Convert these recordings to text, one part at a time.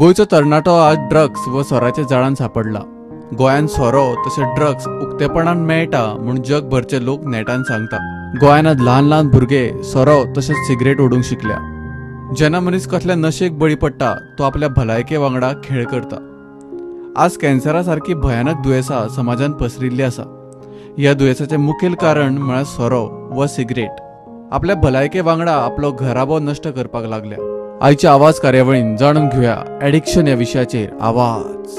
गोयचो तरणाटो आज ड्रग्स व सोराच्या जाळान सापडला। गोयान सोरो तसे ड्रग्स उक्तेपणान मेळटा म्हूण जगभरचे लोक नेटान सांगता। गोयान आज ल्हान ल्हान भुरगे सोरो तसेच सिगरेट ओडूंक शिकल्या। जेन्ना मनीस कसल्या नशेक बळी पडटा तो आपल्या भलायके वांगडा खेळ करता। आज कॅन्सरा सारखी भयानक दुयेसां समाजान पसरिल्ली आसा। ह्या दुयेसाचे मुखेल कारण म्हळ्यार सोरो व सिगरेट आपल्या भलायके वांगडा आपलो घराबो नष्ट करपाक लागल्या। आयच्या आवाज कार्यावळीन जाणून घेऊया एडिक्शन या विशयाचेर आवाज।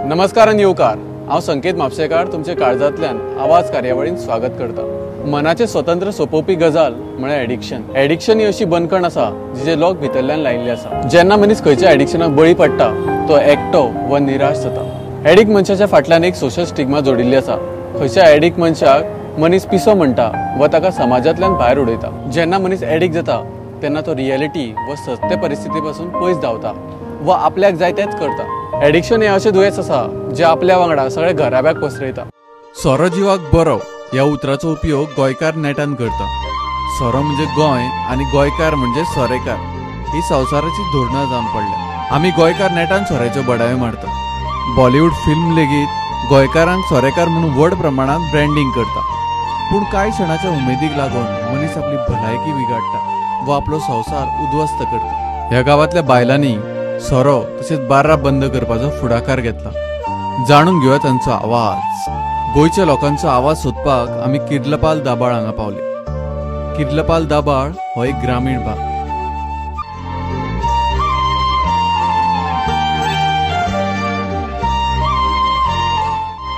नमस्कार आणि येवकार, हांव संकेत म्हापशेकार तुमचे काळजांतल्यान आवाज कार्यावळीन स्वागत करता। मनाचे स्वतंत्र सोपोवपी गजाल म्हळ्यार एडिक्शन ही अशी बंदखण आसा जिचे लोक भितरल्यान लायिल्ले आसा। जेन्ना मनीस खंयच्या एडिक्शनाक बळी पडटा तो एकटो व निराश जाता। एडिक्ट मनशाच्या फाटल्यान एक सोशल स्टिग्मा जोडिल्ली आसा। खंयच्या एडिक्ट मनशाक मनीस पिसो म्हणटा व ताका समाजांतल्यान भायर उडयता। जेन्ना मनीस एडिक्ट जाता तेन्ना तो रियलिटी व सत्य परिस्थिती पासून पयस धांवता व आपल्याक जाय तेच करता। एडिक्शन हे अशें दुयेंस आसा जे आपल्या वांगडा सगळे घराब्याक पसरयता। सोरो जिवाक बरो ह्या उतराचो उपयोग गोंयकार नेटान करता। सोरो म्हणजे गोंय आनी गोंयकार म्हणजे सोरेकार ही संवसाराची धोरणां जावन पडल्या। आमी गोंयकार नेटान सोऱ्याच्यो बडायो मारता। बॉलिवूड फिल्म लेगीत गोंयकारांक सोरेकार म्हणून व्हड प्रमाणात ब्रँडिंग करता। पूण कांय क्षणाच्या उमेदीक लागून मनीस आपली भलायकी बिगाडटा व आपलो संसार उद्ध्वस्त करता। ह्या गावातल्या बायलांनी सोरो तसेच बार्रां बंद करपाचो फुडाकार घेतला। जाणून घेऊया तांचो आवाज। गोंयच्या लोकांचो आवाज सोदपाक आमी किर्लपाल दाबाळ हांगा पावले। किर्लपाल दाबाळ हो एक ग्रामीण भाग।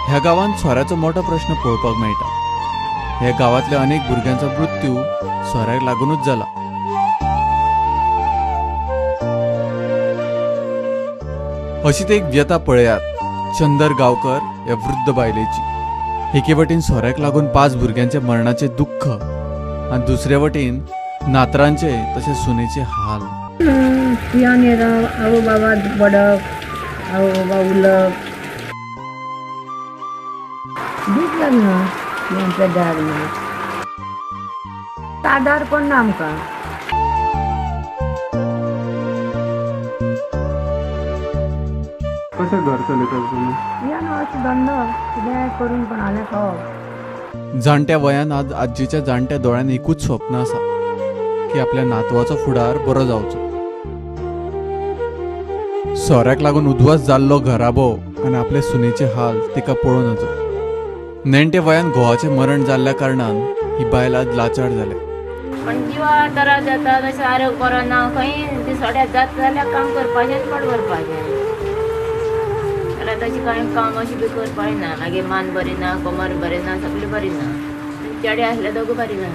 ह्या गावात सोऱ्याचो मोठो प्रश्न पळोवपाक मेळटा। ह्या गावातल्या अनेक भुरग्यांचो मृत्यू सोऱ्याक लागूनच जाला। अशीच एक व्यथा पळयात चंदर गांवकर ह्या वृद्ध बायलेची। एके वटेन सोऱ्याक लागून 5 भुरग्यांच्या मरणाचे दुःख आणि दुसऱ्या वटेन नातरांचे तसे सुनेचे हाल। आवो बाबा बडक आवो बाबा उलक दूध लागना यांचं दार ना तादार कोण ना आमकां। कसं घर चलयता तुम्ही? या ना अशें धंदो कितें करून कोणालें खावप। जाणट्या वयान आज आजीच्या जाणट्या दोळ्यान एकूच स्वप्न आसा की आपल्या नातवाचो फुडार बरो जावचो। सोऱ्याक लागून उद्ध्वस्त जाल्लो घराबो आनी आपले सुनेचे हाल तिका पळोवन नजो। नेणटे वयान घोवाचें मरण जाल्ल्या कारणान ही बायल आज लाचार जाल्या। पण जिवा त्रास जाता तशें आरोग्य बरो ना खंय दिसवाड्याक जाता जाल्यार काम करपाचें पड करपाचें। तशी कांय काम अशी बी करपाक ना। मागीर मान बरी ना, कमर बरें ना, सगळें बरी ना। चेडे आसले दोग बरी ना।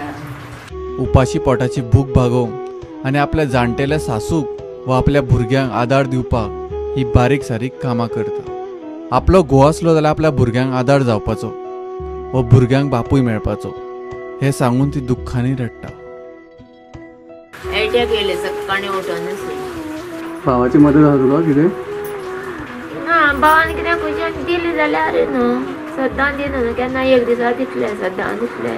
उपाशी पोटाची भूक भागोवंक आनी आपल्या जाणटेल्या सासूक व आपल्या भुरग्यांक आदार दिवपाक ही बारीक सारीक कामां करता। आपलो घोव आसलो जाल्यार आपल्या भुरग्यांक आदार जावपाचो व भुरग्यांक बापूय मेळपाचो हे सांगून ती दुख्खांनी रडटा। एटॅक येयले सकाळीं उठोन भावाची मदत जाता तुका कितें? ना भावान कितें खंयच्यान दिली जाल्यार न्हू सद्दां दिना न्हू केन्ना एक दिसा दितले सद्दां दितले।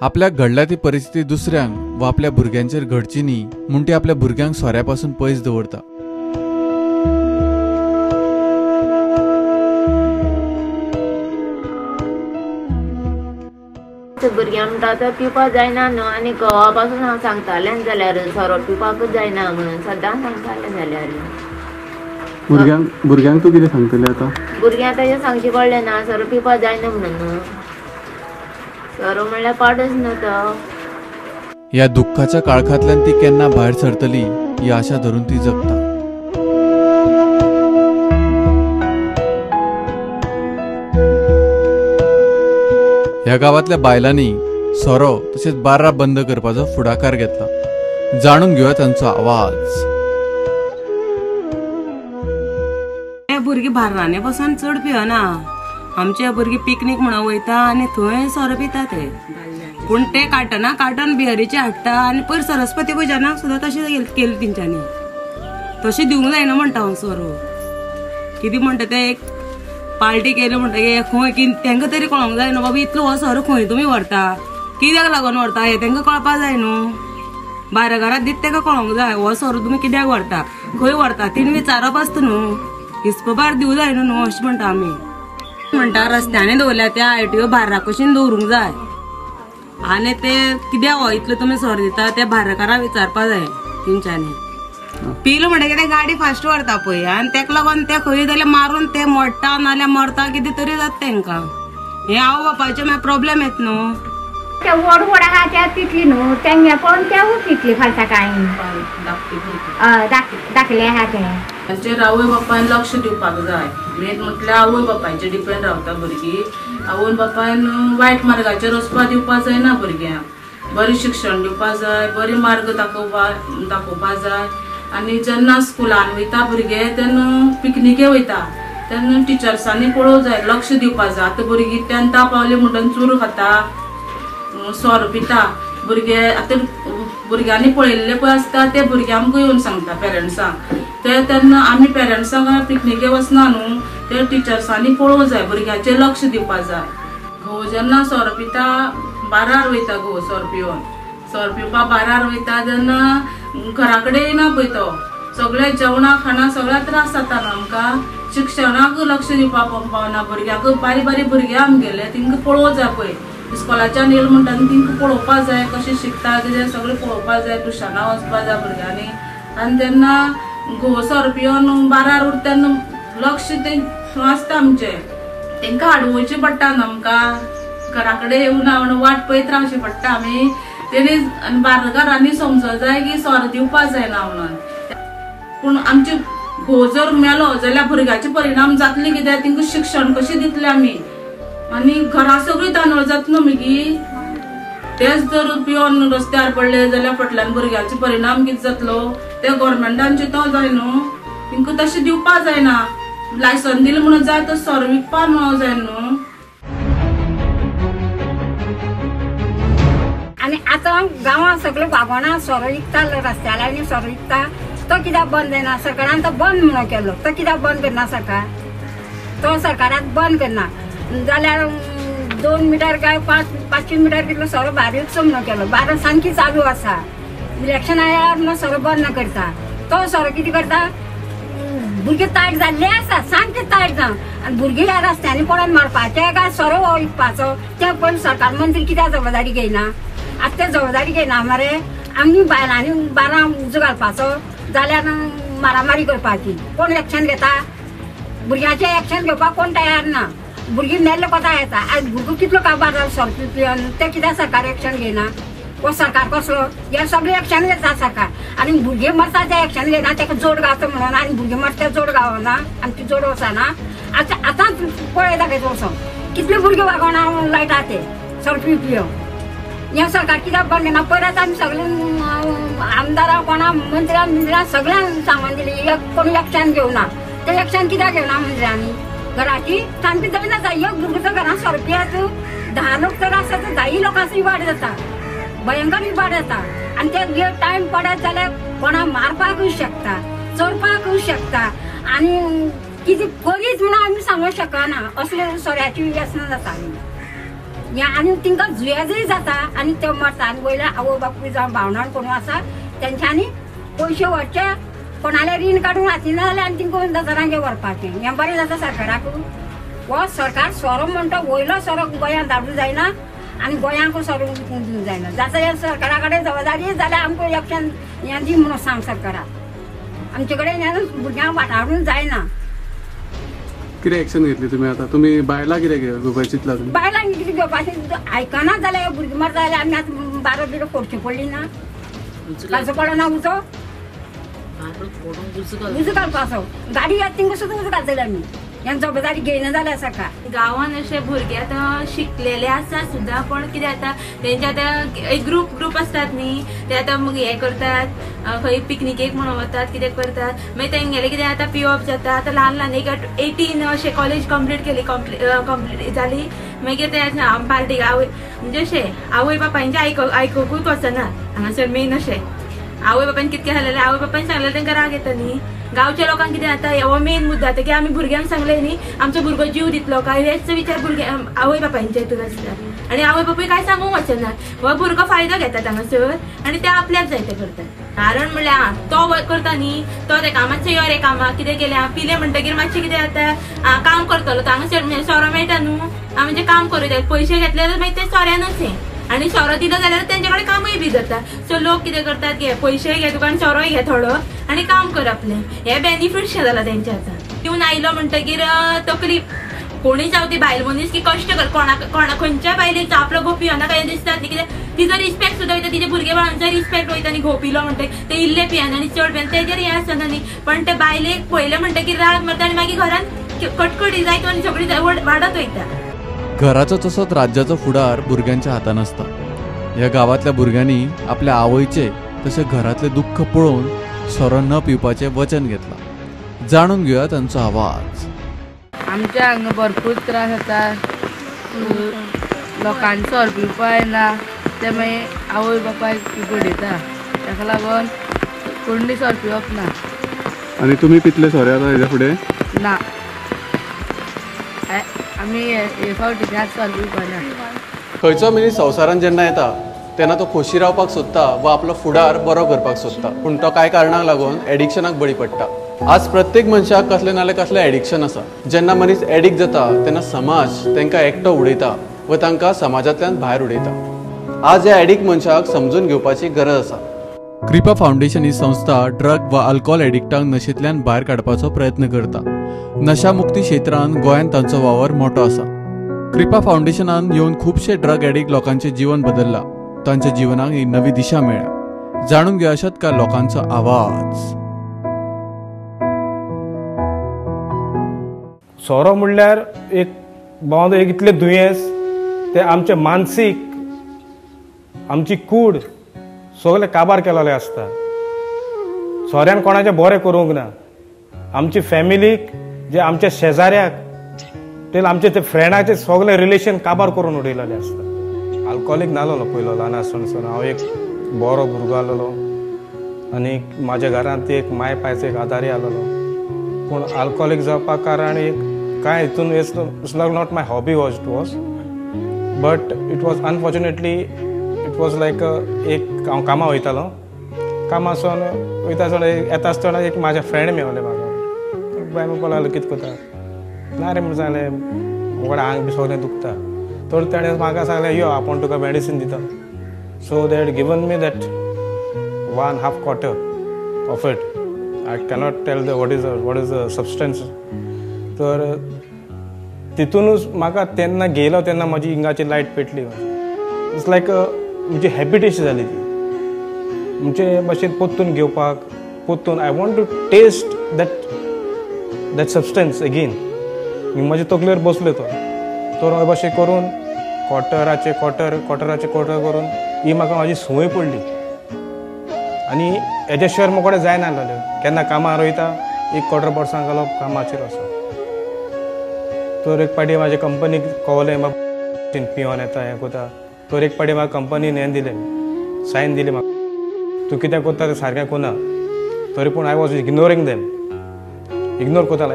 आपल्याक घडल्या ती परिस्थिती दुसऱ्यांक व आपल्या भुरग्यांचेर घडची न्ही म्हूण ती आपल्या भुरग्यांक सोऱ्यापासून पयस दवरता। भुरग्यां म्हणटा तो पिवपाक जायना न्हू आनी घोवा पासून हांव सांगतालें जाल्यार सोरो पिवपाकूच जायना म्हणून सद्दां सांगतालें जाल्यार। भुरग्यांक तूं कितें सांगतलें आतां? भुरग्यांक तशें सांगचें पडलें ना सोरो पिवपाक जायना म्हणून न्हू। सोरो म्हणल्यार पाडूच न्हू तो। ह्या दुख्खाच्या काळखांतल्यान ती केन्ना भायर सरतली ही आशा धरून ती जगता। ह्या गावातल्या बायलांनी सोरो तसेच बार्रां बंद करपाचो फुडाकार घेतला। जाणून घेऊया तांचो आवाज। भुरगीं बार्रांनी बसून चड पियना। आमचे भुरगीं पिकनीक म्हणून वयता आनी थंय सोरो पिता ते। पूण ते कार्टन बियरीचे हाडटा आनी पयर सरस्वती पुजनाक सुद्दां तशें केलें तेंच्यांनी। तशें दिवंक जायना म्हणटा हांव सोरो। कितें म्हणटा ते एक पार्टी केली म्हणटा खंय की तांकां तरी कळोंक जाय न्हू बाबा इतलो हो सोरो खंय तुमी व्हरता, कित्याक लागून व्हरता हें तांकां कळपाक जाय न्हू। बारा घरात दीत ताका कळोंक जाय हो सोरो तुमी कित्याक व्हरता। खंय व्हरता तीन विचारप आसता न्हू, हिस्पा दिवं जाय न्हू अशें म्हणटा आमी. म्हणटा रस्त्याने दवरल्या त्या ITO भायरा कशीन दवरूंक जाय आनी ते कित्याक हो इतलो तुमी सर दिता त्या भायरकारांक विचारपा जाय तेंच्यांनी. पिलो म्हणटा कितें गाडी फास्ट व्हरता पळय आनी तेका लागून ते खंय जाल्यार मारून ते मोडटा नाल्यार मरता कितें तरी जाता तेंकां. हे आवय बापायचे मागीर प्रॉब्लेम येत न्हू. त्या व्हड व्हड आहा त्या तितली न्हू तेंगे पळोवन तेवूय तितली फालता काय दाखले आहा ते. तांचेर आवय बापायन लक्ष दिवपाक जाय. मेन म्हटल्यार आवय बापायचेर डिपेंड रावता भुरगीं. आवय बापायन वायट मार्गाचेर वचपा दिवपा जायना भुरग्यांक. बरें शिक्षण दिवपा जाय, बरे मार्ग दाखोवपा जाय. आनी जेन्ना स्कुलान वयता भुरगे तेन्ना पिकनिके वयता तेन्ना टिचर्सांनी पळोवंक जाय, लक्ष दिवपा जाय. आतां भुरगीं 10th पावली म्हणटून चूर खाता, सोर पिता. भुरगे आतां भुरग्यांनी पळयल्ले पळय आसता ते भुरगे आमकां येवन सांगता पेरंट्सांक. ते तेन्ना आमी पेरंट्सांक पिकनिके वचना न्हू, ते टिचर्सांनी पळोवंक जाय, भुरग्यांचेर लक्ष दिवपा जाय. घोव जेन्ना सोर पिता 12 वयता घोव सोर पिवन. सोर पिवपा 12 वयता तेन्ना घरा कडेन येना पळय तो. सगळे जेवणा खाणा सगळ्या त्रास जाता न्हू आमकां. शिक्षणाक लक्ष दिवपाक पावना भुरग्यांक. बारीक बारीक भुरगे आमगेले तिंका पळोवंक जाय पळय. इस्कॉलाच्यान येयले म्हणटा तिंका पळोवपा जाय कशें शिकता कितें सगळें पळोवपा जाय. ट्युशनाक वचपा जाय भुरग्यांनी. आनी तेन्ना घोव सोर पिवन 12 उरता तेन्ना लक्ष ते आसता आमचें. तेंकां हाडून वयचें पडटा न्हू आमकां. घरा कडेन येवना म्हणून वाट पळयत रावचें पडटा आमी. तेणी बारगारांनी समजूंक जाय की सोर दिवपा जायना म्हणून. पूण आमचे घोव जर मेलो जाल्यार भुरग्याचे परिणाम जातले कित्याक तिंका शिक्षण कशें दितले आमी. आनी घरा सगळीं तांदूळ जाता न्हू मागीर. तेच जर पिवन रस्त्यार पडले जाल्यार फाटल्यान भुरग्याचे परिणाम कितें जातलो ते गव्हर्मेंटान चिंतोंक जाय न्हू. तिंका तशें दिवपा जायना. लायसन दिलें म्हणून जाय तो सोर विकपा मेळोंक जाय न्हू. आनी आतां गांवांत सगळें वागोना सोरो विकता रस्त्यार आनी सोरो विकता. तो कित्याक बंद जायना? सरकारान तो बंद म्हणून केलो. तो कित्याक बंद करना सरकार? तो सरकारान बंद करना जाल्यार 2 मिटर काय 500 मिटर कितलो सोरो भायर विकचो म्हणून केलो. भायर सामकी चालू आसा. इलेक्शन आयल्यार म्हणून सोरो बंद करता. तो सोरो कितें करता? भुरगे तायट जाल्ले आसा, सामके तायट जावन. आनी भुरगीं ह्या रस्त्यांनी पळोवन मारपाचे काय सोरो विकपाचो ते पण सरकार मंत्री कित्याक जबाबदारी घेयना? आतां ते जबाबदारी घेयना मरे. आमी बायलांनी बारां उजो घालपाचो जाल्यार मारामारी करपाची. कोण एक्शन घेता? भुरग्यांचें एक्शन घेवपाक कोण तयार ना. भुरगीं मेल्ले कोता येता. आयज भुरगो कितलो काबार जालो सोरो पिवन ते कित्याक सरकार एक्शन घेयना? हो सरकार कसलो? हे सगळें एक्शन घेता सरकार. आनी भुरगे मरता ते एक्शन घेयना. ताका जोड गावता म्हणून आनी भुरगे मरता जोड गावना आनी ती जोड वचना. आतां पळय दाखयत वचोन कितले भुरगे वागोना लायता ते सोरो पिवन. हे सरकार कित्याक बंद करना? परत आमी सगळे आमदारां कोणा मंत्र्यां सगळ्यांक सांगून दिली कोणी एक्शन घेवना. ते एक्शन कित्याक घेवना मंत्र्यांनी? घराची सामकी जायना. एक भुरगो घरांत सोरो पियेत 10 लोक तर आसता तर 10 लोकांचो इबाड जाता. भयंकर इबाड जाता. आनी ते टायम पडत जाल्यार कोणा मारपाकूय शकता, चोरपाकूय शकता. आनी कितें करीत म्हणून आमी सांगूंक शकना. असले सोऱ्याची व्यसनां जाता. आनी तिंकां जुयेजूय जाता आनी ते मरता. आनी वयल्यान आवय बापूय जावं भावनां कोण आसा तेंच्यांनी पयशे व्हरचे. कोणाले रीण काडून हातीना जाल्यार आनी तिंका नजरांगे व्हरपाचें. हें बरें जाता सरकाराक? हो सरकार सोरो म्हणटा वयलो सोरो गोंयांत धाडूंक जायना आनी गोंयांक सोरो दिवंक जायना. जाता जाल्यार सरकारा कडेन जबाबदारी जाल्यार आमकां एक्शन हें दी म्हणून सांग सरकाराक. आमचे कडेन हें भुरग्यांक वाठारून जायना. कितें एक्शन घेतली तुमी आतां? तुमी बायलां कितें घेवपाचें चिंतला तुमी? बायलांक कितें घेवपाचें? आयकना जाल्यार भुरगीं मरता जाल्यार आमी आतां 12 बिरो फोडची पडली ना? ताचो पडना उजो? उजो घालपाचो. गाडी येता तिंका सुद्दां उजो घालतले आमी. हें जबाबदारी घेयना जाल्यार सरकार. गांवांत अशे भुरगे आतां शिकलेले आसा सुद्दां पण कितें जाता तेंचे आतां एक ग्रूप आसतात न्ही ते आतां मग हें करतात खंय पिकनिकेक म्हणून वतात कितें करतात मागीर तेंगेले कितें आतां पिवप जाता. आतां ल्हान एक 18 अशें कॉलेज कंप्लीट केली कंप्लीट जाली मागीर ते पार्टीक आवय म्हणजे अशें आवय बापायंचे आयकोकूच वचना हांगासर मेन अशें. आवय बापायन कितके जालेले आवय बापायन सांगलेले तांकां राग येता न्ही. गांवच्या लोकांक कितें जाता हो मेन मुद्दो जाता की आमी भुरग्यांक सांगले न्ही आमचो भुरगो जीव दितलो काय हेच विचार भुरग्या आवय बापायंच्या हितून आसता. आनी आवय बापूय काय सांगूंक वचना हो भुरगो फायदो घेतात हांगासर आनी ते आपल्याक जाय ते करतात. कारण म्हणल्यार तो करता न्ही तो ते कामाचें यो रे कामाक कितें केलें पिले म्हणटकीर मातशें कितें जाता काम करतलो तो हांगासर सोरो मेळटा न्हू म्हणजे काम करूं जाय पयशे घेतले जाल्यार मागीर ते सोऱ्यानच हें आनी सोरो दिलो जाल्यार तेंचे कडेन कामूय बी जाता. सो लोक कितें करतात घे पयशेय घे तुका आनी सोरोय घे थोडो आनी काम कर आपलें हे बेनिफिट्स जाला तेंचे आतां. येवन आयलो म्हणटकीर तकली कोणीय जावं ती बायल मनीस की कश्ट कर कोणा खंयच्या बायलेक आपलो घोपी येना काय दिसतात न्ही कितें तिजो रिस्पेक्ट सुद्दां वयता तिचे भुरगे बाळांचो रिस्पेक्ट वयता न्ही घोपिलो म्हणटकीर ते इल्ले पियान आनी चड पियान तेजेर हें आसना न्ही. पण ते बायलेक पयलें म्हणटकीर राग मारता आनी मागीर घरान कटकटी जायत आनी सगळी वाडत वयता. घराचो तसोच राज्याचो फुडार भुरग्यांच्या हातान आसता. ह्या गांवांतल्या भुरग्यांनी आपल्या आवयचे तशें घरातले दुख्ख पळोवन सोरो न पिवपाचें वचन घेतलां. जाणून घेवया तांचो आवाज. आमच्या हांगा भरपूर त्रास जाता लोकांचो सोरो पिवपा येना ते मागीर आवय बापायक बडयता ताका लागून कोणूय सोरो पिवप ना. आनी तुमी पितले सोरे आतां हेज्या फुडें ना आमी हे फावटी त्याच सोरो पिवपा ना. खंयचो मनीस संवसारान जेन्ना येता तेन्ना तो खोशी रावपाक सोदता वा आपलो फुडार बरो करपाक सोदता पूण तो कांय कारणाक लागून एडिक्शनाक बळी पडटा. आज प्रत्येक मनशाक कसलें नाल्यार कसलें एडिक्शन आसा. जेन्ना मनीस एडिक्ट जाता तेन्ना समाज तांकां एकटो उडयता व तांकां समाजांतल्यान भायर उडयता. आज ह्या एडिक्ट मनशाक समजून घेवपाची गरज आसा. कृपा फाउंडेशन ही संस्था ड्रग वा अल्कोहोल एडिक्टांक नशेंतल्यान भायर काडपाचो प्रयत्न करता. नशामुक्ती क्षेत्रांत गोंयांत तांचो वावर मोठो आसा. कृपा फाउंडेशनान येवन खुबशे ड्रग एडिक्ट लोकांचें जीवन बदल्लां. तांच्या जिवनाक एक नवी दिशा मेळ्ळ्या. जाणून घेवया शेतकार लोकांचो आवाज. सोरो म्हणल्यार एक बावंद एक इतलें दुयेंस ते आमचे मानसीक आमची कूड सगळें काबार केलेलें आसता. सोऱ्यान कोणाचें बरें करूंक ना. आमची फॅमिलीक जे आमच्या शेजाऱ्याक ते आमचे ते फ्रेंडाचे सगळें रिलेशन काबार करून उडयलेलें आसता. अल्कोहोलीक नासलो पयलो ल्हान आसतनासून हांव एक बरो भुरगो आसलेलो आनी म्हाज्या घरांत एक माय पायचो एक आदारी आसलेलो पूण अल्कोहोलीक जावपा कारण एक कांय हितून it's not my hobby was it was but it was unfortunately it was like एक हांव कामां वयतालो कामासून वयता आसतना येता आसतना एक म्हाजे फ्रेंड मेवले म्हाका बाय म्हणपाक लागलो कितें करता ना रे म्हणून सांगलें म्हाका आंग बी सगळें दुखता तर ताणें म्हाका सांगलें यो आपूण तुका मेडिसीन दिता so they had given me that 1.5 quarter of it I cannot tell the what is the substance तर तितूनच म्हाका तेन्ना गेलो तेन्ना म्हाजी इंगाची लायट पेटली इट्स लायक म्हणजे हॅबिट अशी जाली ती म्हणजे भाशेन पोत्तून घेवपाक पोत्तून I want to test that substance again म्हाजे तकलेर बसलो तो तर हे भाशेन करून क्वॉटराचे क्वॉटर करून ही म्हाका म्हाजी संवय पडली आनी हेज्या शिवाय म्हाका कडेन जायना जालें केन्ना कामार वयता 1 quarter वर्सां घालप कामाचेर वचप तर एक पाटी म्हाजे कंपनीक कळलें म्हाका पियोन येता हें कोता तर एक पाटी म्हाका कंपनीन हें दिलें सायन दिली म्हाका तूं कितें करता तें सारकें कोना तरी पूण I was ignoring them ignore कोतालो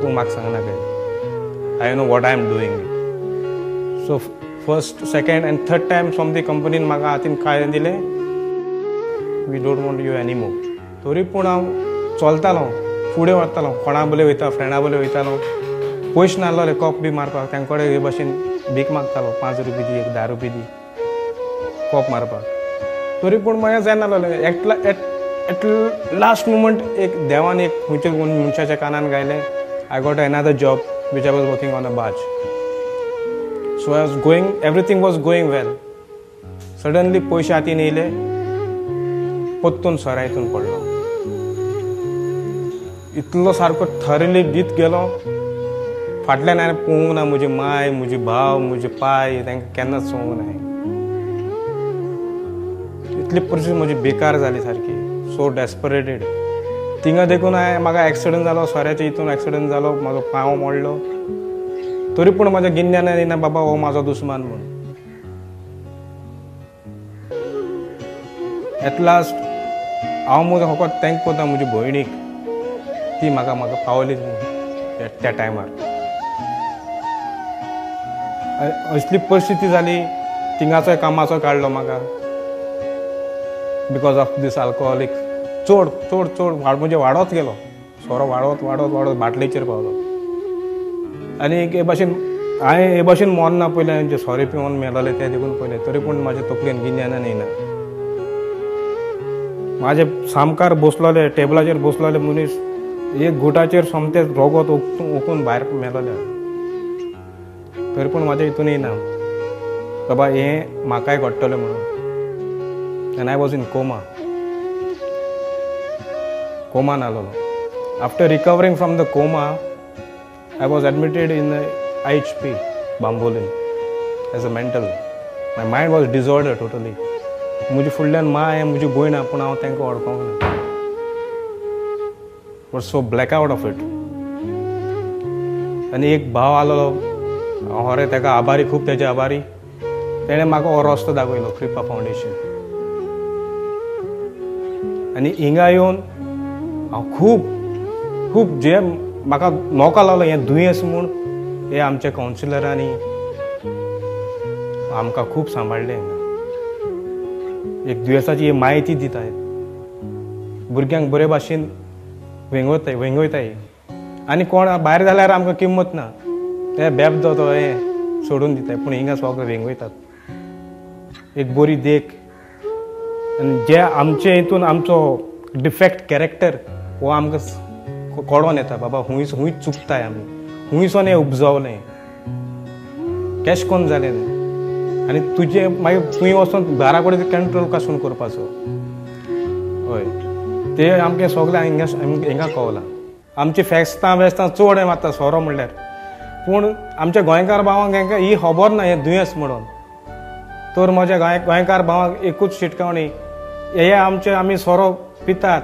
तूं म्हाका सांगना काय I know what I am doing so first second and third time from the कंपनीन म्हाका हातीन काय दिलें we don't want you anymore तरी पूण हांव चलतालो फुडें वरतालो कोणा बले वयता फ्रेंडा बले वयतालो पयशे नासलोले कॉप बी मारपाक तांचे कडेन हे भाशेन भीक मागतालो 5 रुपया दी 10 रुपया दी कॉप मारपाक तरी पूण म्हाका जायना जालें एट लास्ट मुमेंट एक देवान एक खंयच्या मनशाच्या कानान गायलें I got another job which I was working on a बाज so I was going everything was going well suddenly पयशे हातीन येयले पोत्तून सोऱ्या हितून पडलो इतलो सारको थरली भीत गेलो फाटल्यान हांवें पळोवंक ना म्हजी माय म्हजी भाव म्हजे पाय तांकां केन्नाच चोवंक ना इतली परिस्थिती म्हजी बेकार जाली सारकी सो डेस्परेटेड थिंगा देखून म्हाका एक्सिडंट जालो सोऱ्याच्या हितून एक्सिडंट जालो म्हाजो पांव मोडलो तरी पूण म्हाज्या गिन्यान येना बाबा हो म्हाजो दुस्मान म्हणून एट लास्ट हांव म्हजो फकत थँक करता म्हज्या भयणीक, ती म्हाका पावली त्या टायमार. असली परिस्थिती जाली, थिंगाचोय कामाचो काडलो म्हाका बिकॉज ऑफ दीस अल्कोहोलीक. चड चड चड म्हणजे वाडत गेलो, सोरो वाडत वाडत वाडत बाटलेचेर पावलो. आनी हे भाशेन हांवें हे भाशेन मोरना पयलें, जे सोरे पिवन मेलोले ते देखून पयलें, तरी पूण म्हाज्या तकलेन गिन्यान येना. म्हाजे सामकार बसलोले, टेबलाचेर बसलोले मनीस एक घुटाचेर सोमतें रोगत ओकून भायर मेलोले, तरी पूण म्हाज्या हितून येना बाबा हें म्हाकाय घडटलें म्हणून. एंड आय वॉज इन कोमान आसलोलो. After recovering from the coma I was admitted in IHP Bambolim as a mental. My mind was disorder totally. म्हजे फुडल्यान माय म्हजी भयण आहा, पूण हांव तांकां वळखोंक ना. Was so black out of it. आनी एक भाव आसलोलो, हांव रे ताका आभारी, खूब तेजे आभारी. तेणें म्हाका हो रस्तो दाखयलो, कृपा फावंडेशन. आनी हिंगा येवन हांव खूब जे म्हाका नोका लागलो हें दुयेंस म्हूण, हे आमच्या कावन्सिलरांनी आमकां खूब सांबाळलें. हिंगा एक दुयेंसाची म्हायती दिताय, भुरग्यांक बरे भाशेन वेंगयताय. आनी कोण भायर जाल्यार आमकां किंमत ना, ते बेबदो तो हें सोडून दिताय, पूण हिंगा सगळे वेंगयतात. एक बरी देख. आनी जे आमचे हितून आमचो डिफेक्ट कॅरेक्टर हो आमकां कळोन येता, बाबा हुंय चुकताय आमी, हुंयसून हें उपजवलें, कॅश कोन्न जालें. आनी तुजें मागीर थंय वचून घरा कडेन कंट्रोल कसून करपाचो. हय, ते आमगे सगळें हिंगा कळलां. आमची फेस्तां चड हें मारता सोरो म्हणल्यार, पूण आमच्या गोंयकार भावांक हांकां ही खबर ना हें दुयेंस म्हणून. तर म्हज्या गोंयकार भावांक एकूच शिटकावणी, हे आमी सोरो पितात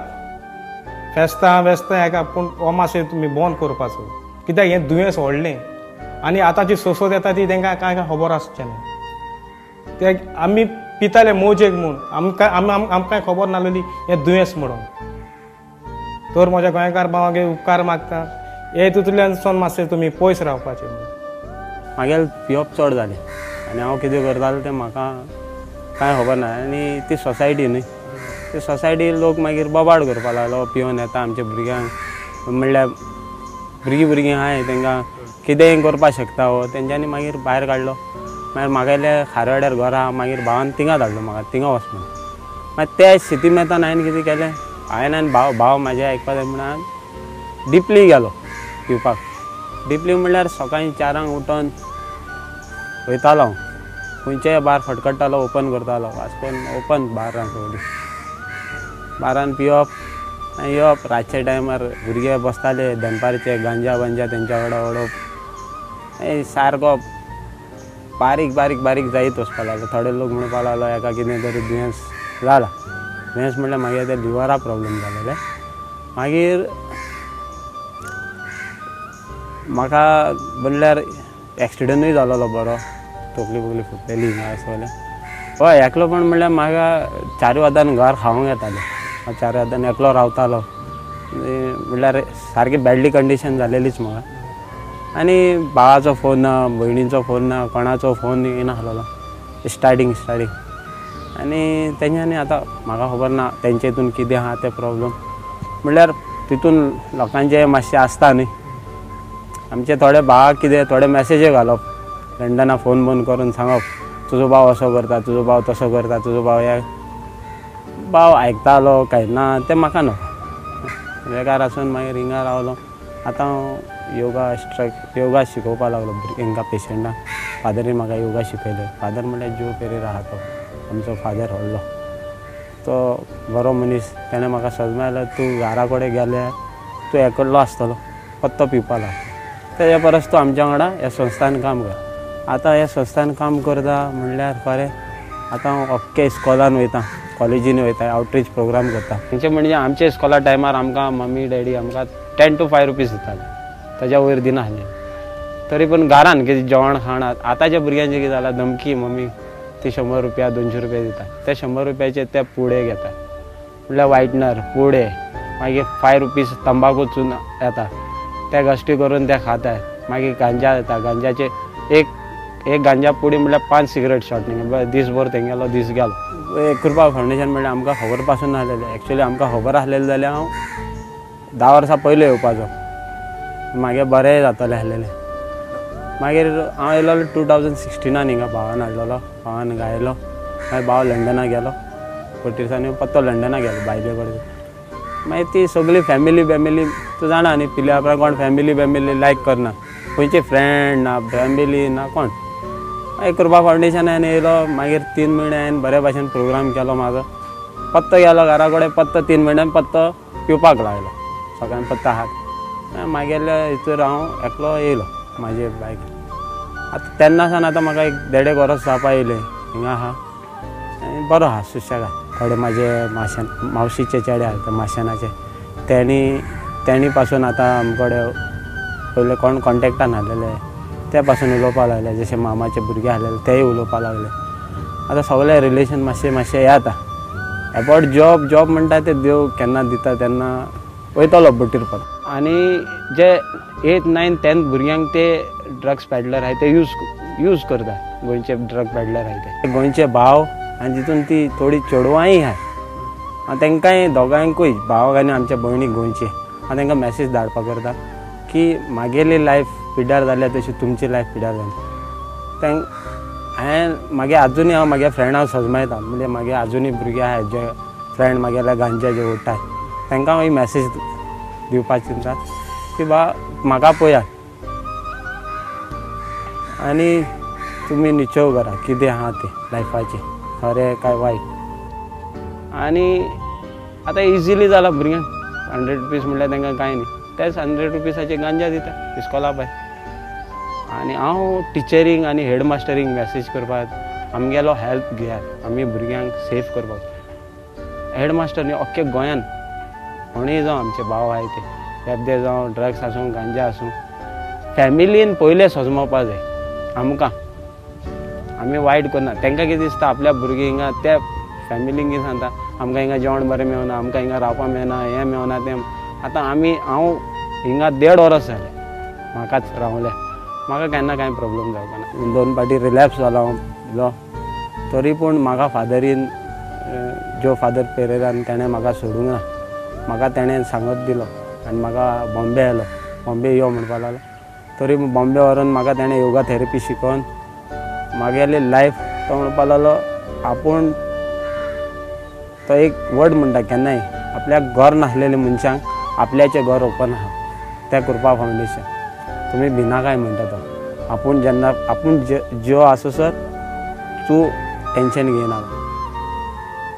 फेस्तां हेका, पूण हो मातशें तुमी बंद करपाचो, कित्याक हें दुयेंस व्हडलें. आनी आतांची सोसत येता ती तांकां कांय खबर आसचें ना. ते आमी पिताले मोजेक म्हूण, आमकां खबर नासलेली हें दुयेंस म्हणून. तर म्हज्या गोंयकार भावांक उपकार मागता, हे हितूंतल्यान मातशें तुमी पयस रावपाचें. म्हागेलें पिवप चड जालें आनी हांव कितें करतालो तें म्हाका कांय खबर ना. आनी ती सोसायटी न्ही, ती सोसायटी लोक मागीर बोबाड करपाक लागलो, पिवन येता आमच्या भुरग्यांक, म्हणल्यार भुरगीं आहाय तांकां कितेंय करपाक शकता हो, तेंच्यांनी मागीर भायर काडलो. मागीर म्हागेल्या खारवाड्यार घर आहा, मागीर भावान थिंगा धाडलो म्हाका, थिंगा वच म्हणून. मागीर त्या स्थिती मेतान हांवें कितें केलें, हांवें आनी भाव म्हाजे आयकपा जाय म्हणून डिपली गेलो पिवपाक. डिपली म्हणल्यार सकाळीं 4 उठोन वयतालो हांव, खंयचेय बार फटकट्टालो, ओपन करतालो, वाचून ओपन बारां सगळीं बारान पिवप आनी येवप. रातचे टायमार भुरगे बसताले दनपारचे गांजा तेंच्या वांगडा ओडप. सारको बारीक जायत वचपाक लागलो. थोडे लोक म्हणपाक लागलो हेका कितें तरी दुयेंस जाला. दुयेंस म्हणल्यार मागीर ते लिव्हरा प्रॉब्लेम जालेले. मागीर म्हाका म्हणल्यार एक्सिडंटूय जालोलो बरो, तकली फुटलेली हिंगा सगळें. हय, एकलो पण म्हणल्यार म्हाका 4 वरांनी घर खावंक येतालें. हांव 4 वरांनी एकलो रावतालो, म्हणल्यार सारकी बॅडली कंडिशन जालेलीच म्हाका. आनी भावाचो फोन ना, भयणीचो फोन ना, कोणाचो फोन येनासलो स्टार्टींग. आनी तेंच्यांनी आतां म्हाका खबर ना तेंचे हितून कितें आहा ते प्रॉब्लम, म्हणल्यार तितून लोकांचे मातशें आसता न्ही. आमचे थोडे भावाक कितें थोडे मॅसेजी घालप, फ्रेंडांना फोन करून सांगप तुजो भाव असो करता, तुजो भाव तसो करता, तुजो भाव हे भाव आयकतालो काय ना तें म्हाका न्हू. बेकार आसून मागीर हिंगा रावलो. आतां योगा शिकोवपाक लागलो हांकां पेशंटांक. फादरीन म्हाका योगा शिकयलें. फादर म्हणल्यार जो पेरेर आहा तो आमचो फादर व्हडलो, तो बरो मनीस. ताणें म्हाका समजायलें तूं घरा कडेन गेल्यार तूं एकलो आसतलो, पत्तो पिवपाक लाग, तेज्या परस तूं आमच्या वांगडा ह्या संस्थान काम कर. आतां ह्या संस्थान काम करता म्हणल्यार खरें. आतां हांव अख्ख्या इस्कॉलान वयता, कॉलेजीन वयता, आउटरीच प्रोग्राम करता. तेंचे म्हणजे आमच्या इस्कॉला टायमार आमकां मम्मी डॅडी आमकां 10 to 5 रुपीज दिताले, ताच्या वयर दिनासलें. तरी पूण घरान कितें जेवण खाणात. आतांच्या भुरग्यांचें कितें जालां, धमकी मम्मी ती 100 रुपया 200 रुपया दिता, ते 100 रुपयाचे ते पुडे घेता. म्हणल्यार वायटनर पुडे मागीर 5 रुपीज तंबाखू चून येता त्या गोश्टी करून ते खातात मागीर गांजा येता गांजाचे एक गांजा पुडी म्हणल्यार 5 सिगरेट शॉट न्ही दीसभर तेंगेलो दीस गेलो कृपा फाउंडेशन म्हणल्यार आमकां खबर पासून नासलेलें एक्चुअली आमकां खबर आसलेलें जाल्यार हांव 10 वर्सां पयलीं येवपाचो मागीर बरें जातलें आसलेलें मागीर हांव येयलो 2016 हिंगा भावान हाडलेलो भावान गायलो मागीर भाव लंडना गेलो पट्टीसांनी पत्तो लंडना गेलो बायले कडेन मागीर ती सगळी फॅमिली तूं जाणा न्ही पिल्या उपरांत कोण फॅमिली लायक करना खंयचे फ्रेंड ना फॅमिली ना कोण मागीर कृपा फाउंडेशनान येयलो मागीर 3 म्हयने हांवें बरे भाशेन प्रोग्राम केलो म्हाजो पत्तो गेलो घरा कडेन पत्तो 3 म्हयन्यान पत्तो पिवपाक लागलो सगळ्यान पत्तो हात मागीर हितूर हांव एकलो येयलो म्हाजे बायक आतां तेन्ना सावन आतां म्हाका एक 1.5 वर्स जावपा येयलें हिंगा आहा बरो आहा सुशेगाद थोडे म्हाजे मावशीचे चेडे आहा ते माशेनाचे तेणी पासून आतां आमकडे पयले कोण कॉन्टेक्टान आसलेले ते पासून उलोवपाक लागले जशे मामाचे भुरगे आसलेले तेय उलोवपाक लागले आतां सगळे रिलेशन मातशें येता अबावट जॉब म्हणटा ते देव केन्ना दिता तेन्ना वयतलो बुटीरपत आनी जे 8th 9th 10th भुरग्यांक ते ड्रग्स पॅडलर आहाय ते यूज करता गोंयचे ड्रग पॅडलर आहाय ते गोंयचे भाव आनी तितून ती थोडी चेडवांय आहाय तांकांय दोगांयकूय भावाक आनी आमच्या भयणीक गोंयचे हांव तांकां मॅसेज धाडपाक करता की म्हागेली लायफ पिड्यार जाल्या तशी तुमची लायफ पिड्यार जाली हांवें मागे आजुनी हांव म्हागे फ्रेंडाक सजमायता म्हणजे मागे आजुनी भुरगे आहाय जे फ्रेंड म्हागेल्या गांजा जे ओडटाय तांकां हांव ही मॅसेज दिवपाची चिंता की म्हाका पळयात आनी तुमी निचव करा कितें आहा तें लायफाचें खरें काय वायट आनी आतां इजिली जाला भुरग्यांक 100 रुपीज म्हणल्यार तांकां कांय न्ही तेच 100 रुपीसाचे गांजा दिता इस्कॉला पाय आनी हांव टिचरींक आनी हेडमास्टरींक मॅसेज करपाक आमगेलो हेल्प घेयात आमी भुरग्यांक सेफ करपाक हेडमास्टर न्ही अख्खे गोंयान कोणीय जावं आमचे भाव आहाय ते येद्दे जावं ड्रग्स आसूं गांजा आसूं फॅमिलीन पयले सजमोवपा जाय आमकां आमी वायट करना तांकां कितें दिसता आपल्या भुरगीं हिंगा त्या फॅमिलींक कितें सांगता आमकां हिंगा जेवण बरें मेळना आमकां हिंगा रावपाक मेळना हें मेळना तें आतां हांव हिंगा 1.5 वर्स जालें म्हाकाच रावल्या म्हाका केन्ना कांय प्रॉब्लेम जावपा ना 2 फावटी रिलॅप्स जालो हांव तरी पूण म्हाका फादरीन जो फादर पेरेरान ताणें म्हाका सोडूंक ना म्हाका ताणें सांगत दिलो आनी म्हाका बॉम्बे आयलो बॉम्बे यो म्हणपा लागलो तरी बॉम्बे व्हरून म्हाका ताणें योगा थेरपी शिकोवन म्हागेली लायफ तो म्हणपा लागलो आपूण तो एक वर्ड म्हणटा केन्नाय आपल्याक घर नासलेल्या मनशांक आपल्याचें घर ओपन आहा त्या कृपा फाउंडेशन तुमी भिनाकाय म्हणटा तो आपूण ज्यो आसोसर तूं टेंशन घेयना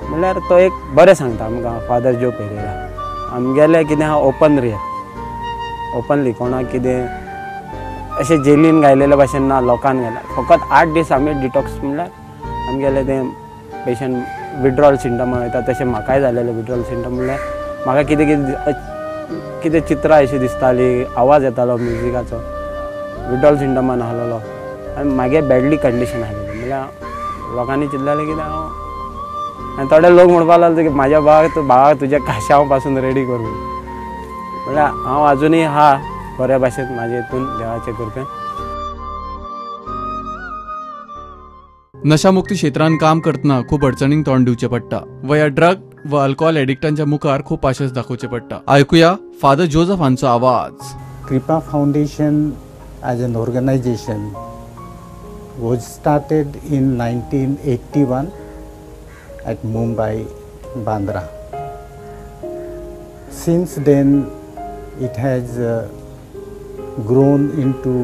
म्हणल्यार तो एक बरें सांगता आमकां फादर जो पेरेरा आमगेलें कितें आहा ओपनली कोणाक कितें अशें जेलीन गायलेल्या भाशेन ना लोकांक गेला फकत 8 दीस आमी डिटॉक्स म्हणल्यार आमगेलें तें पेशंट विड्रॉल सिंटम वयता तशें म्हाकाय जालेलें विड्रॉल सिंटम म्हणल्यार म्हाका कितें चित्रां अशी दिसताली आवाज येतालो म्युजिकाचो विड्रॉल सिंटमान आहलेलो आनी मागे बॅडली कंडिशन आहलेली म्हणल्यार लोकांनी चिंतलेलें कितें हांव आनी थोडे लोक म्हणपा लागले की म्हाज्या भावाक तुज्या काशांव पासून रेडी कर म्हणल्यार हांव आजुनूय आहा बऱ्या भाशेन म्हाजे हितून देवाचे कृपेन नशामुक्ती क्षेत्रांत काम करतना खूब अडचणींक तोंड दिवचें पडटा ह्या ड्रग व अल्कोहोल एडिक्टांच्या मुखार खूब पाशेंस दाखोवचें पडटा आयकुया फादर जोझफ हांचो आवाज कृपा foundation as an organization was started in 1981 at Mumbai, Bandra. Since then it has grown into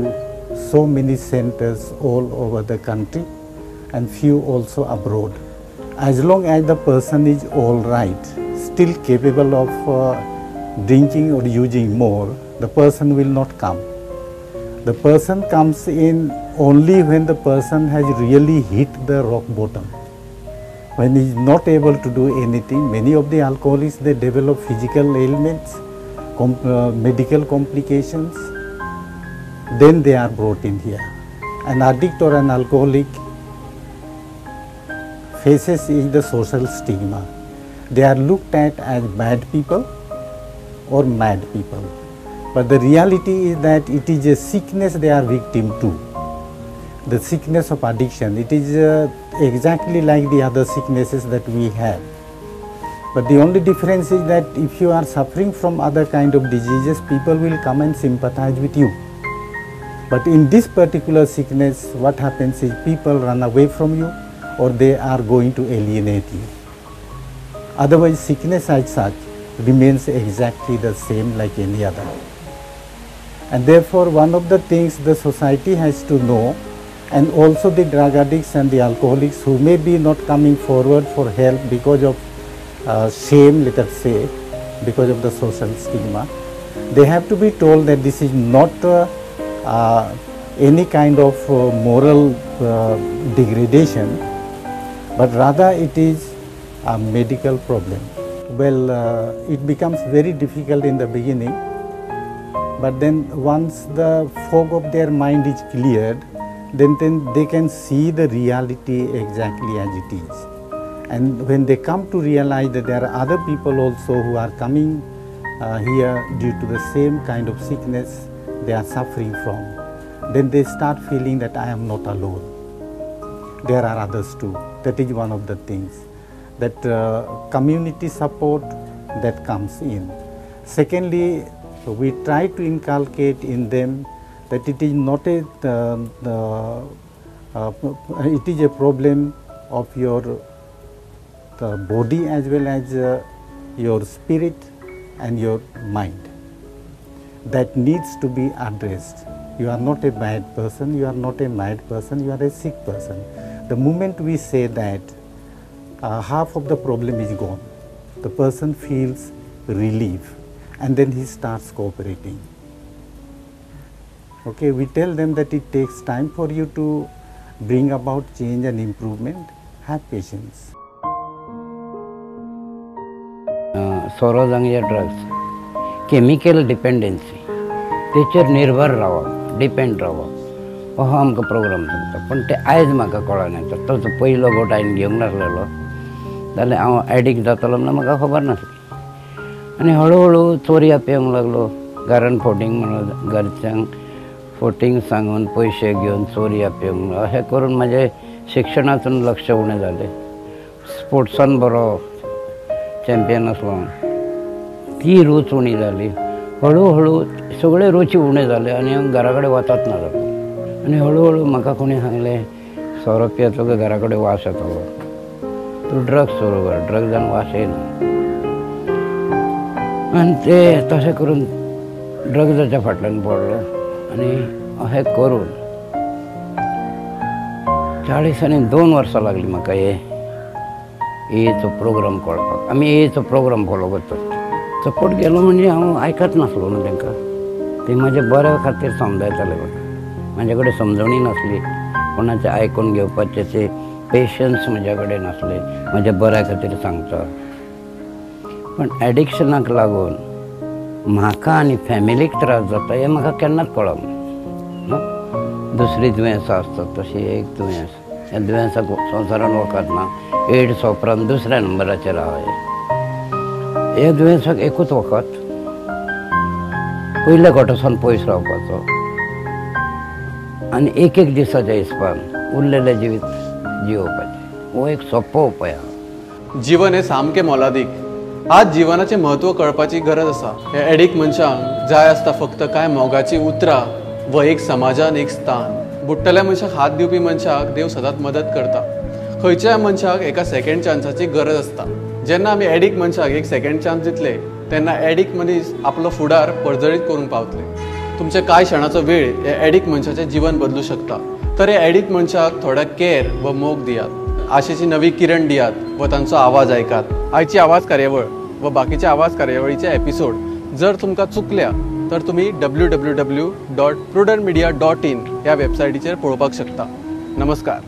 so many centers all over the country and few also abroad. As long as the person is all right, still capable of drinking or using more, the person will not come. The person comes in only when the person has really hit the rock bottom. When he is not able to do anything, many of the alcoholics, they develop physical ailments, medical complications, then they are brought in here. An addict or an alcoholic faces is the social stigma. they are looked at as bad people or mad people. But the reality is that it is a sickness they are victim to. The sickness of addiction. It is exactly like the other sicknesses that we have. But the only difference is that if you are suffering from other kind of diseases, people will come and sympathize with you. But in this particular sickness, what happens is people run away from you or they are going to alienate you. Otherwise, sickness as such remains exactly the same like any other. And therefore, one of the things the society has to know, and also the drug addicts and the alcoholics who may be not coming forward for help because of shame, let us say, because of the social stigma, they have to be told that this is not any kind of moral degradation, but rather it is a medical problem. Well, it becomes very difficult in the beginning, but then once the fog of their mind is cleared, then they can see the reality exactly as it is. And when they come to realize that there are other people also who are coming here due to the same kind of sickness they are suffering from, then they start feeling that I am not alone. There are others too. That is one of the things. That community support that comes in. Secondly, we try to inculcate in them that it is not it is a problem of your body as well as your spirit and your mind that needs to be addressed. You are not a bad person, you are not a mad person, you are a sick person. The moment we say that, half of the problem is gone. The person feels relief and then he starts cooperating. Okay, we tell them that it takes time for you to bring about change and improvement. Have patience. सोरो जांगचे drugs chemical dependency तेचेर निर्भर रावप depend रावप हो आमकां programme चलता पण ते आयज म्हाका कळना तो पयलो गोट हांवें घेवंक नासलेलो जाल्यार हांव एडिक्ट जातलो म्हणून म्हाका खबर नासली आनी हळू हळू चोरया पेवंक लागलो घरान फोटींग म्हणून घरच्यांक फोटींग सांगून पयशे घेवन चोरया पेवंक लागलो अशें करून म्हाजें शिक्षणांतून लक्ष उणें जालें स्पोर्ट्सान बरो चॅम्पियन आसलो ती रूच उणी जाली हळू हळू सगळे रुची उणें जाले आनी हांव घरा कडेन वचत ना जालो आनी हळू हळू म्हाका कोणी सांगलें सोरो पियेतलो घरा कडेन वास येतलो तूं ड्रग्स सुरू कर ड्रग्सान वास येना आनी ते तशें करून ड्रग्साच्या फाटल्यान पडलो आनी अशें करून 40 आनी 2 वर्सां लागलीं म्हाका एचो प्रोग्राम कळपाक आमी एचो प्रोग्राम फॉलो करतात सपोर्ट गेलो म्हणजे हांव आयकत नासलो न्हू तांकां ते म्हाज्या बऱ्या खातीर समजायताले म्हाका म्हाजे कडेन समजणी नासली कोणाचें आयकून घेवपाचें ते पेशन्स म्हज्या कडेन नासले म्हाज्या बऱ्या खातीर सांगता पण एडिक्शनाक लागून म्हाका आनी फॅमिलीक त्रास जाता हें म्हाका केन्नाच कळना दुसरी दुयेंसां आसतात तशी एक दुयेंस ह्या दुयेंसाक संवसारान वखद ना एड्स उपरांत दुसऱ्या नंबराचेर आहा ह्या दुयेंसाक एकूच वखद पयल्या गोठासान पयस रावपाचो आनी एक दिसाच्या हिसपान उरलेलें जिवीत जिवोवपाचें हो एक सोंपो उपाय आहा जीवन हे सामकें मोलादीक आज जीवनाचें म्हत्व कळपाची गरज आसा हे एडिक्ट मनशांक जाय आसता फक्त कांय मोगाची उतरां व एक समाजान एक स्थान बुडटल्या मनशाक हात दिवपी मनशाक देव सदांच मदत करता खंयच्याय मनशाक एका सेकंड चान्साची गरज आसता जेन्ना आमी एडिक्ट मनशाक एक सेकंड चान्स दितले तेन्ना एडिक्ट मनीस आपलो फुडार पडजळीत करून पावतले तुमचे कांय क्षणाचो वेळ हे एडिक्ट मनशाचें जीवन बदलू शकता तर हे एडिक्ट मनशाक थोडा केअर व मोग दियात आशेची नवी किरण दियात व तांचो आवाज आयकात आयची आवाज कार्यावळ व बाकीच्या आवाज कार्यावळीचे एपिसोड जर तुमकां चुकल्या तर तुम्ही www.prudentmedia.in ह्या वेबसायटीचेर पळोवपाक शकता नमस्कार